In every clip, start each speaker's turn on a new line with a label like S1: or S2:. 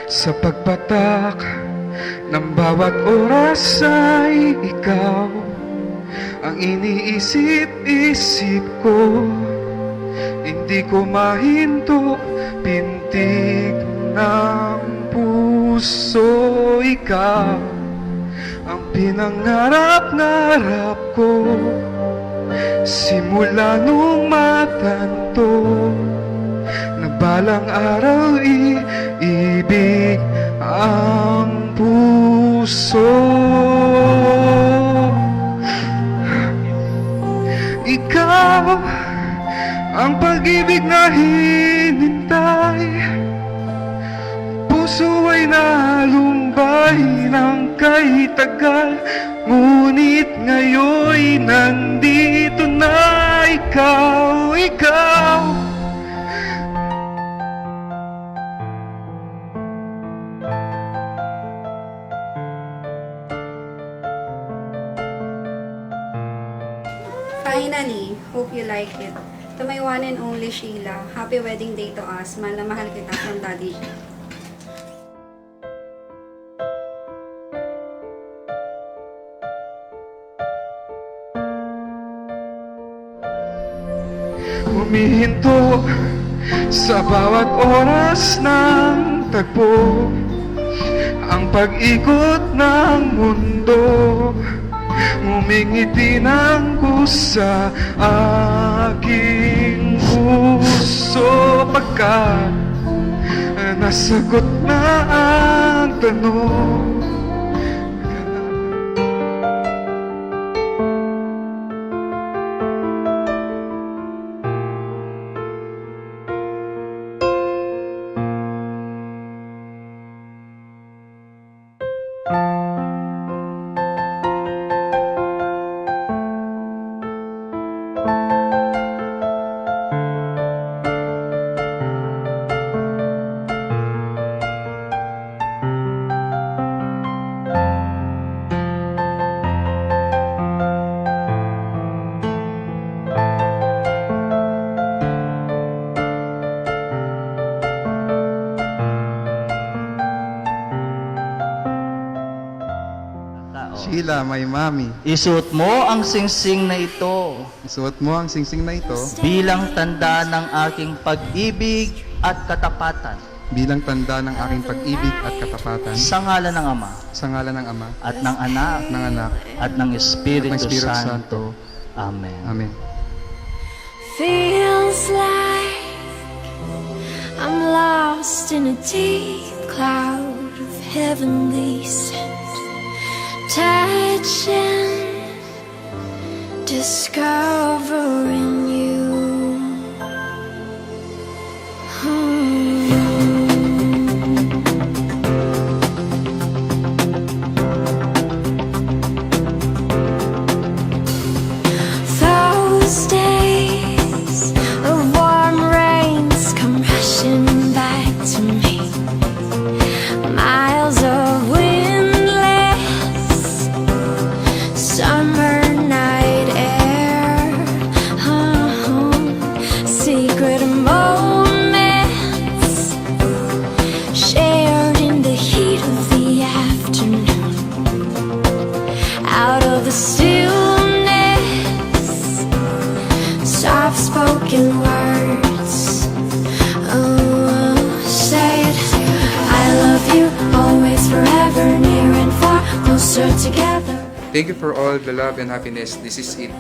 S1: Sa pagpatak ng bawat oras ay ikaw ang iniisip-isip ko. Hindi ko mahinto, pintig ng puso. Ikaw ang pinangarap-ngarap ko, simula nung matanto na balang araw iibig ang puso. Ikaw ang pag-ibig na hinintay, puso ay nalumbay ng kay tagal, ngunit ngayon nandito na ikaw, ikaw.
S2: Finally, hope you like it. To my one and only Sheila, happy wedding day to us. Mahal na mahal kita from Daddy G.
S1: Humihinto sa bawat oras ng tagpo, ang pag-ikot ng mundo, ngumingiti ng kusa aking puso. Pagkat nasagot na ang tanong,
S3: Sheila, my mommy,
S4: Isuot mo ang singsing na ito
S3: isuot mo ang singsing na ito
S4: bilang tanda ng aking pag-ibig at katapatan.
S3: bilang tanda ng aking pag-ibig at katapatan
S4: Sa ngalan ng Ama
S3: sa ngalan ng Ama
S4: at ng Anak
S3: ng Anak
S4: at ng Espiritu,
S3: at ng Espiritu
S4: Santo. Amen.
S3: Amen.
S5: Feels like I'm lost in a deep cloud of heavenly scent, touching, discovering you. Those days of warm rains come rushing back to me. Miles of windless summer night air, secret moments shared in the heat of the afternoon. Out of the stillness, soft-spoken words, say it. I love you, always, forever, near and far, closer together.
S1: thank you for all the love and happiness. This is it.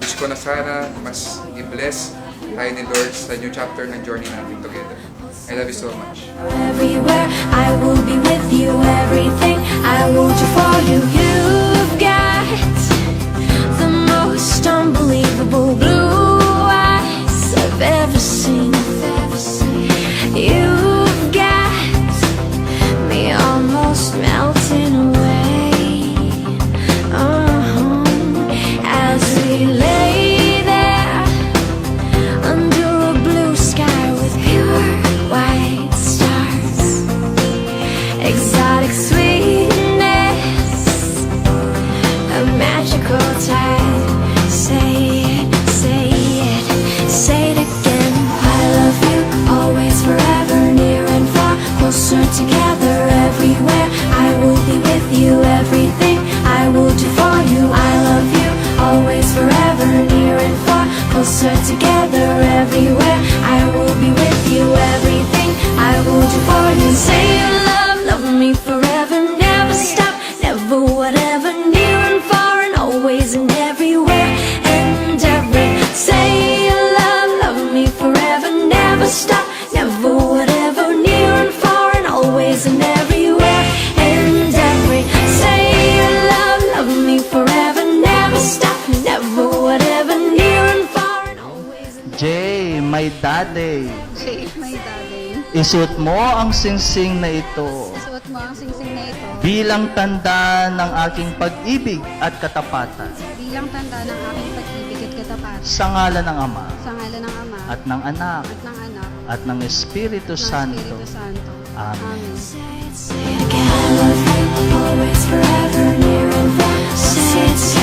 S1: Wish ko na sana mas i-bless tayo ni Lord sa new chapter ng journey natin together. I love you so much.
S5: Everywhere, I will be with you, everything I will do for you. You've got the most unbelievable blue eyes I've ever seen. You've got me almost melting away, as we lay there under a blue sky with pure white stars. Exotic sweetness closer together everywhere. I will be with you, everything I will do for you. Say you love me forever, never stop, never whatever, near and far and always and everywhere and every. Say you love me forever, never stop, never whatever, near and far and always and everywhere and every. Say you love me forever, never stop, never whatever, near and far and always and
S4: Jay, my daddy,
S2: My darling.
S4: isuot mo ang singsing na ito
S2: Suot mo ang singsing na ito
S4: bilang tanda ng aking pag-ibig at katapatan
S2: bilang tanda ng aking pag-ibig at katapat
S4: sa ngalan ng Ama
S2: sa ngalan ng Ama
S4: at ng Anak
S2: at ng Anak
S4: at ng Espiritu
S2: ng
S4: Santo.
S2: Espiritu Santo.
S4: Amen.
S2: Amen.
S5: say it again, I love you, always forever, near and far. Say it.